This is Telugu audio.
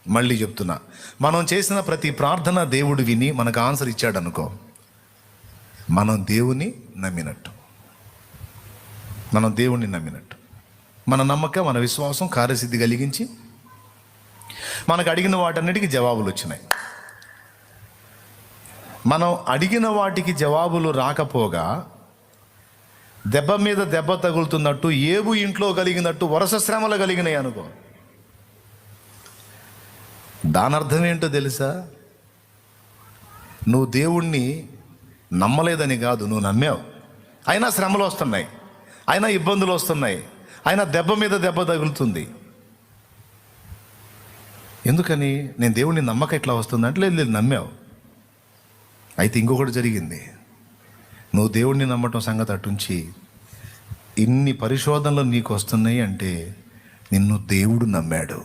మళ్ళీ చెప్తున్నా, మనం చేసిన ప్రతి ప్రార్థన దేవుడు విని మనకు ఆన్సర్ ఇచ్చాడు అనుకో, మనం దేవుని నమ్మినట్టు. మనం దేవుణ్ణి నమ్మినట్టు. మన నమ్మకం, మన విశ్వాసం కార్యసిద్ధి కలిగించి మనకు అడిగిన వాటన్నిటికీ జవాబులు వచ్చినాయి. మనం అడిగిన వాటికి జవాబులు రాకపోగా దెబ్బ మీద దెబ్బ తగులుతున్నట్టు, ఏబు ఇంట్లో కలిగినట్టు వరుస శ్రమలు కలిగినాయి అనుకో, దాని అర్థం ఏంటో తెలుసా? నువ్వు దేవుణ్ణి నమ్మలేదని కాదు, నువ్వు నమ్మావు, అయినా శ్రమలు వస్తున్నాయి, అయినా ఇబ్బందులు వస్తున్నాయి, అయినా దెబ్బ మీద దెబ్బ తగులుతుంది. ఎందుకని? నేను దేవుణ్ణి నమ్మక ఇట్లా వస్తుందంటే, లేదు నమ్మావు. అయితే ఇంకొకటి జరిగింది. నువ్వు దేవుణ్ణి నమ్మటం సంగతి అటుంచి, ఇన్ని పరిశోధనలు నీకు వస్తున్నాయి అంటే నిన్ను దేవుడు నమ్మాడు.